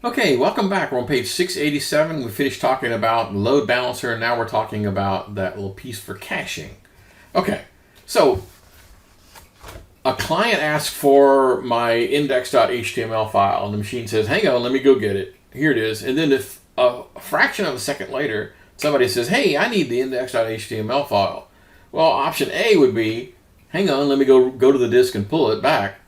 Okay, welcome back. We're on page 687. We finished talking about load balancer, and now we're talking about that little piece for caching. Okay, so a client asks for my index.html file, and the machine says, hang on, let me go get it. Here it is. And then if a fraction of a second later, somebody says, hey, I need the index.html file. Well, option A would be, hang on, let me go to the disk and pull it back.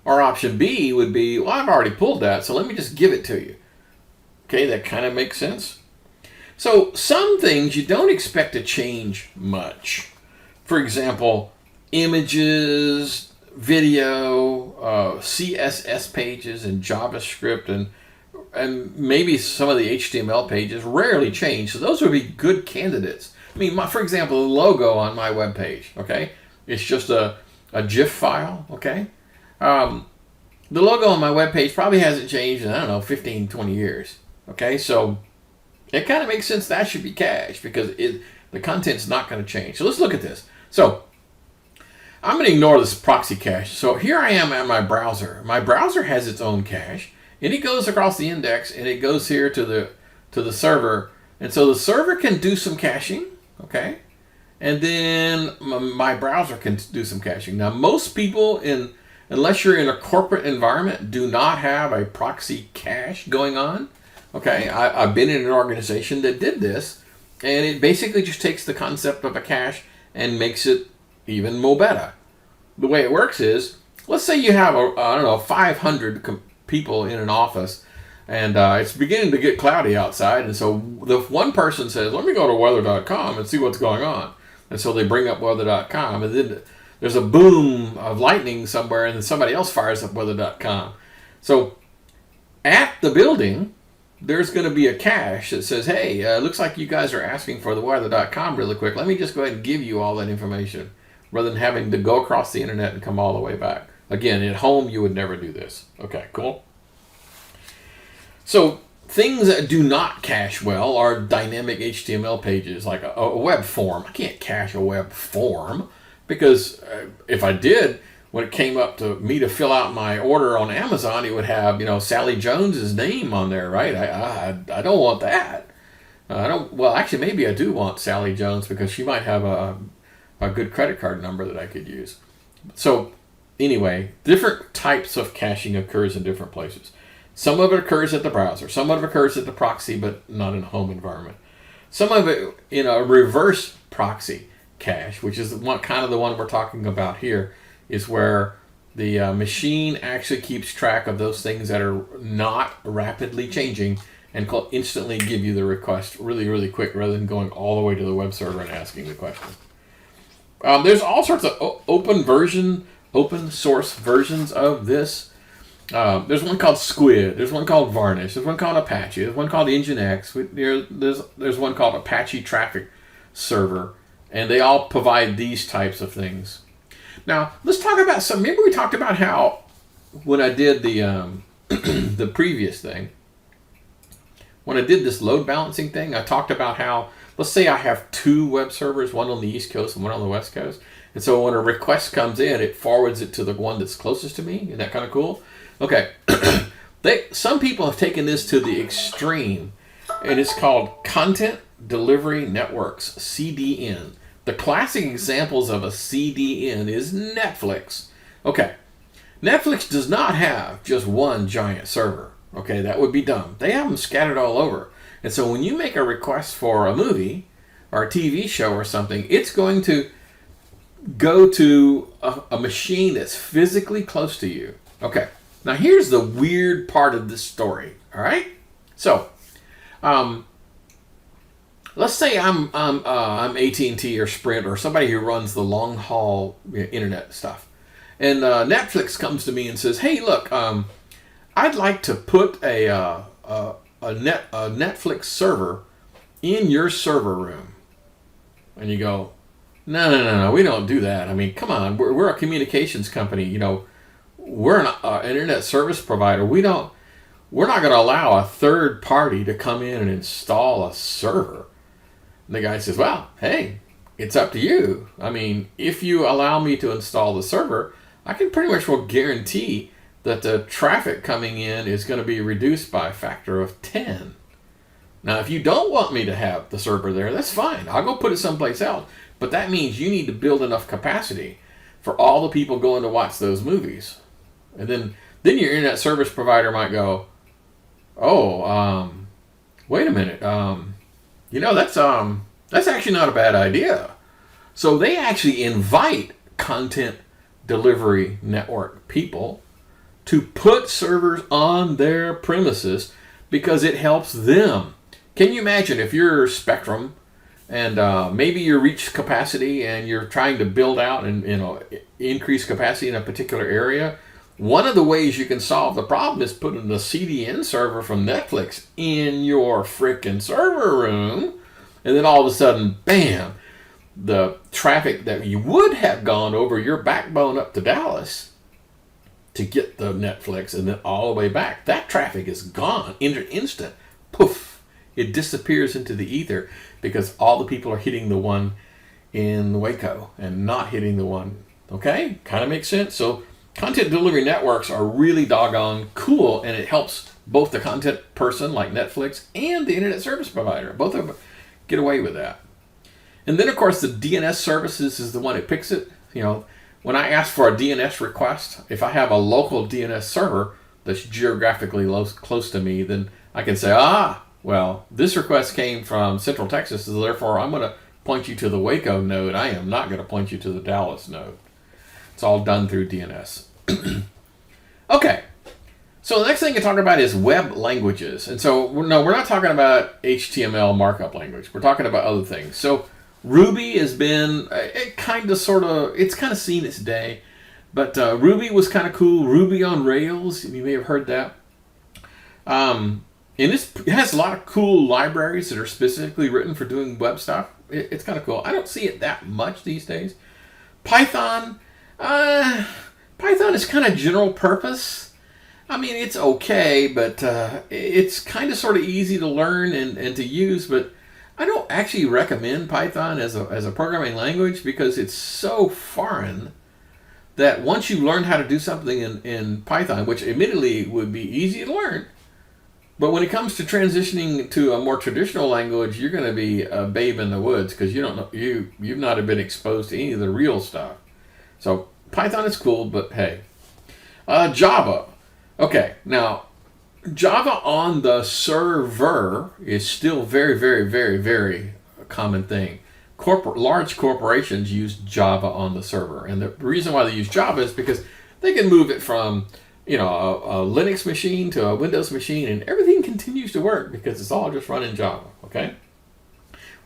Or option B would be, well, I've already pulled that, so let me just give it to you. Okay, that kind of makes sense. So some things you don't expect to change much. For example, images, video, CSS pages, and JavaScript, and maybe some of the HTML pages rarely change. So those would be good candidates. I mean, for example, the logo on my web page, okay? It's just a GIF file, okay? The logo on my webpage probably hasn't changed in, I don't know, 15, 20 years. Okay, so it kind of makes sense that should be cached because the content's not going to change. So let's look at this. So I'm going to ignore this proxy cache. So here I am at my browser. My browser has its own cache, and it goes across the index, and it goes here to the server. And so the server can do some caching, okay? And then my browser can do some caching. Now, most people unless you're in a corporate environment, do not have a proxy cache going on. Okay, I've been in an organization that did this, and it basically just takes the concept of a cache and makes it even more better. The way it works is, let's say you have, 500 people in an office, and it's beginning to get cloudy outside, and so the one person says, let me go to weather.com and see what's going on. And so they bring up weather.com, and then there's a boom of lightning somewhere, and then somebody else fires up weather.com. So at the building, there's going to be a cache that says, hey, looks like you guys are asking for the weather.com really quick. Let me just go ahead and give you all that information rather than having to go across the internet and come all the way back. Again, at home, you would never do this. Okay, cool. So things that do not cache well are dynamic HTML pages, like a web form. I can't cache a web form. Because if I did, when it came up to me to fill out my order on Amazon, it would have, Sally Jones's name on there, right? I don't want that. Well, actually, maybe I do want Sally Jones because she might have a good credit card number that I could use. So anyway, different types of caching occurs in different places. Some of it occurs at the browser. Some of it occurs at the proxy, but not in a home environment. Some of it in a reverse proxy cache, which is kind of the one we're talking about here, is where the machine actually keeps track of those things that are not rapidly changing and instantly give you the request really, really quick rather than going all the way to the web server and asking the question. There's all sorts of open source versions of this. There's one called Squid. There's one called Varnish. There's one called Apache. There's one called Nginx. There's one called Apache Traffic Server. And they all provide these types of things. Now, let's talk about some. Remember we talked about how when I did the the previous thing, when I did this load balancing thing, I talked about how, let's say I have two web servers, one on the East Coast and one on the West Coast. And so when a request comes in, it forwards it to the one that's closest to me. Isn't that kind of cool? Okay. Some people have taken this to the extreme, and it's called Content Delivery Networks, CDN. The classic examples of a CDN is Netflix. Okay, Netflix does not have just one giant server. Okay, that would be dumb. They have them scattered all over. And so when you make a request for a movie or a TV show or something, it's going to go to a machine that's physically close to you. Okay, now here's the weird part of this story, all right? So, let's say I'm AT&T or Sprint or somebody who runs the long haul internet stuff, and Netflix comes to me and says, "Hey, look, I'd like to put a Netflix server in your server room." And you go, "No, we don't do that. I mean, come on, we're a communications company. We're an internet service provider. We're not going to allow a third party to come in and install a server." And the guy says, "Well, hey, it's up to you. I mean, if you allow me to install the server, I can pretty much guarantee that the traffic coming in is going to be reduced by a factor of 10. Now, if you don't want me to have the server there, that's fine. I'll go put it someplace else. But that means you need to build enough capacity for all the people going to watch those movies. And then your internet service provider might go, oh, wait a minute. That's actually not a bad idea. So they actually invite content delivery network people to put servers on their premises because it helps them. Can you imagine if you're Spectrum and maybe you reach capacity and you're trying to build out and increase capacity in a particular area? One of the ways you can solve the problem is putting the CDN server from Netflix in your frickin' server room, and then all of a sudden, bam, the traffic that you would have gone over your backbone up to Dallas to get the Netflix and then all the way back, that traffic is gone in an instant. Poof, it disappears into the ether because all the people are hitting the one in Waco and not hitting the one. Okay, kind of makes sense. So content delivery networks are really doggone cool, and it helps both the content person like Netflix and the internet service provider. Both of them get away with that. And then, of course, the DNS services is the one that picks it. When I ask for a DNS request, if I have a local DNS server that's geographically close to me, then I can say, well, this request came from Central Texas, so therefore I'm going to point you to the Waco node. I am not going to point you to the Dallas node. It's all done through DNS. Okay, so the next thing to talk about is web languages. And so, we're not talking about HTML markup language. We're talking about other things. So Ruby has been, it's kind of seen its day. But Ruby was kind of cool. Ruby on Rails, you may have heard that. And it has a lot of cool libraries that are specifically written for doing web stuff. It's kind of cool. I don't see it that much these days. Python is kind of general purpose. I mean, it's okay, but it's kind of sort of easy to learn and to use, but I don't actually recommend Python as a programming language because it's so foreign that once you learn how to do something in Python, which admittedly would be easy to learn, but when it comes to transitioning to a more traditional language, you're going to be a babe in the woods because you've not been exposed to any of the real stuff. So Python is cool, but hey. Java. Okay, now Java on the server is still very, very, very, very common thing. Large corporations use Java on the server, and the reason why they use Java is because they can move it from a Linux machine to a Windows machine, and everything continues to work because it's all just run in Java. Okay,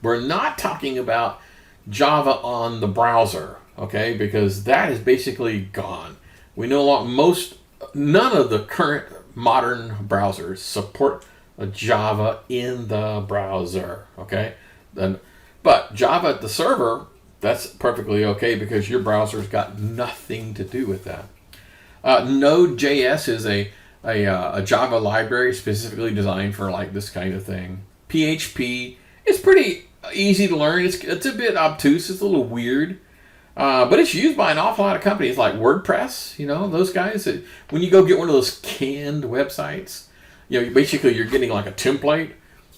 we're not talking about Java on the browser. Okay, because that is basically gone. We none of the current modern browsers support a Java in the browser. Okay, but Java at the server, that's perfectly okay because your browser's got nothing to do with that. Node.js is a Java library specifically designed for like this kind of thing. PHP is pretty easy to learn. It's a bit obtuse. It's a little weird. But it's used by an awful lot of companies like WordPress, those guys. When you go get one of those canned websites, basically you're getting like a template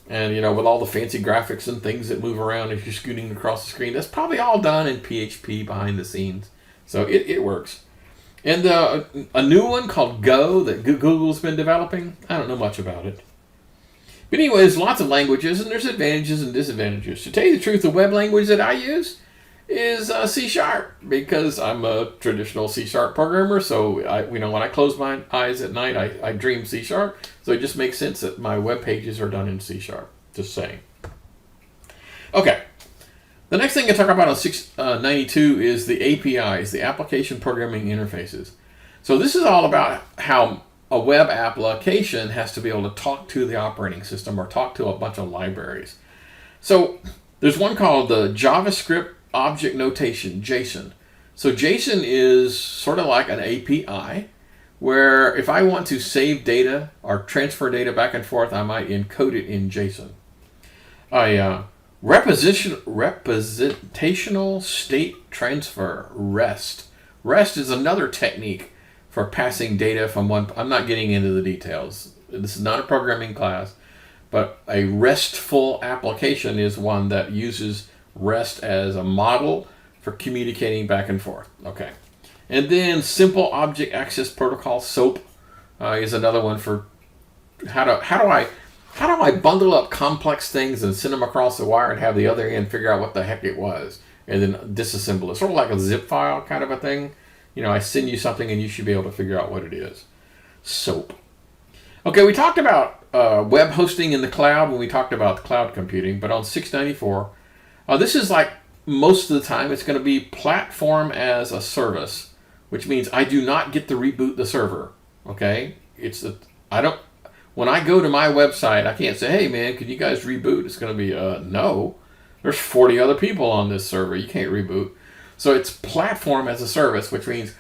and, with all the fancy graphics and things that move around as you're scooting across the screen. That's probably all done in PHP behind the scenes. So it works. And a new one called Go that Google's been developing, I don't know much about it. But anyway, there's lots of languages and there's advantages and disadvantages. To tell you the truth, the web language that I use is C# because I'm a traditional C# programmer. So when I close my eyes at night, I dream C#. So it just makes sense that my web pages are done in C#. Just saying. Okay. The next thing I talk about on 692 is the APIs, the application programming interfaces. So this is all about how a web application has to be able to talk to the operating system or talk to a bunch of libraries. So there's one called the JavaScript Object Notation, JSON. So JSON is sort of like an API where if I want to save data or transfer data back and forth, I might encode it in JSON. Representational state transfer, REST. REST is another technique for passing data from one. I'm not getting into the details. This is not a programming class, but a RESTful application is one that uses REST as a model for communicating back and forth. Okay. And then Simple Object Access Protocol, SOAP, is another one for how do I bundle up complex things and send them across the wire and have the other end figure out what the heck it was and then disassemble it. Sort of like a zip file kind of a thing. You know, I send you something and you should be able to figure out what it is. SOAP. Okay, we talked about web hosting in the cloud when we talked about cloud computing, but on 694, this is like most of the time it's going to be platform as a service, which means I do not get to reboot the server. Okay, when I go to my website, I can't say, hey man, could you guys reboot? It's going to be no. There's 40 other people on this server. You can't reboot. So it's platform as a service, which means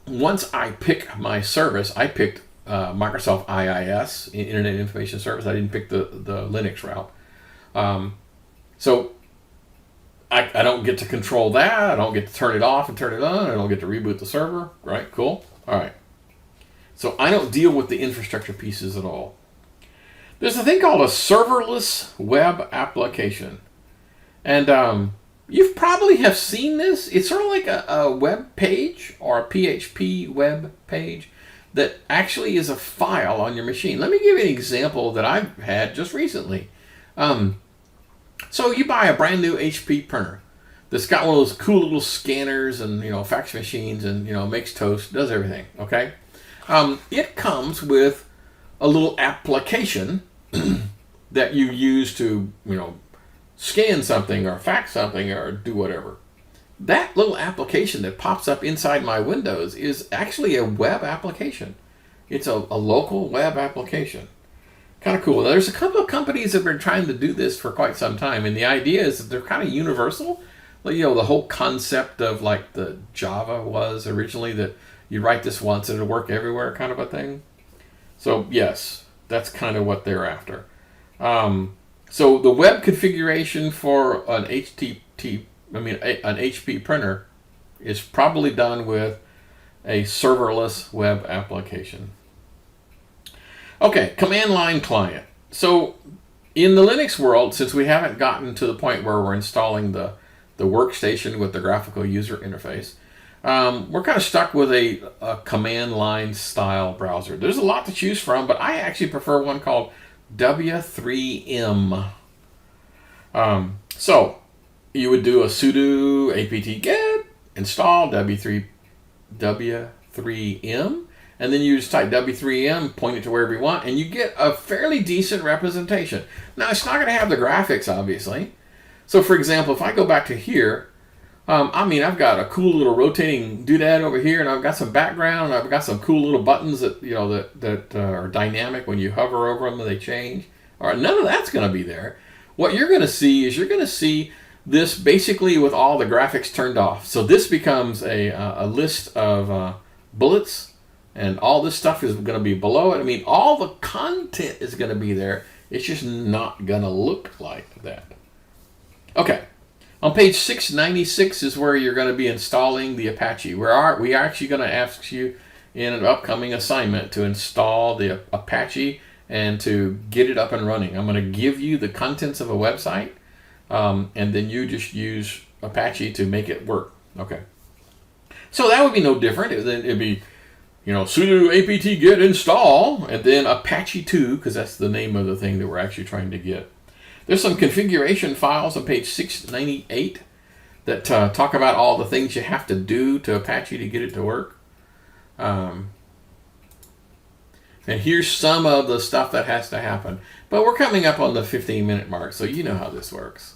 once I pick my service, I picked Microsoft IIS, Internet Information Service. I didn't pick the Linux route. So I don't get to control that. I don't get to turn it off and turn it on. I don't get to reboot the server. Right? Cool. All right. So I don't deal with the infrastructure pieces at all. There's a thing called a serverless web application. And you probably have seen this. It's sort of like a web page or a PHP web page that actually is a file on your machine. Let me give you an example that I've had just recently. So you buy a brand new HP printer that's got one of those cool little scanners and, fax machines and, makes toast, does everything, okay? It comes with a little application that you use to, scan something or fax something or do whatever. That little application that pops up inside my Windows is actually a web application. It's a local web application. Kind of cool. There's a couple of companies that have been trying to do this for quite some time, and the idea is that they're kind of universal. Like, the whole concept of like the Java was originally that you write this once and it'll work everywhere kind of a thing. So yes, that's kind of what they're after. So the web configuration for an HP printer is probably done with a serverless web application. Okay, command line client. So in the Linux world, since we haven't gotten to the point where we're installing the workstation with the graphical user interface, we're kind of stuck with a command line style browser. There's a lot to choose from, but I actually prefer one called W3M. So you would do a sudo apt-get install W3M, and then you just type W3M, point it to wherever you want, and you get a fairly decent representation. Now, it's not going to have the graphics, obviously. So, for example, if I go back to here, I've got a cool little rotating doodad over here, and I've got some background, and I've got some cool little buttons that that are dynamic. When you hover over them, they change. All right, none of that's going to be there. What you're going to see is this basically with all the graphics turned off. So this becomes a list of bullets. And all this stuff is going to be below it. All the content is going to be there. It's just not going to look like that. Okay. On page 696 is where you're going to be installing the Apache. We are actually going to ask you in an upcoming assignment to install the Apache and to get it up and running. I'm going to give you the contents of a website, and then you just use Apache to make it work. Okay. So that would be no different. It'd be sudo apt-get install, and then Apache 2, because that's the name of the thing that we're actually trying to get. There's some configuration files on page 698 that talk about all the things you have to do to Apache to get it to work. And here's some of the stuff that has to happen. But we're coming up on the 15-minute mark, so you know how this works.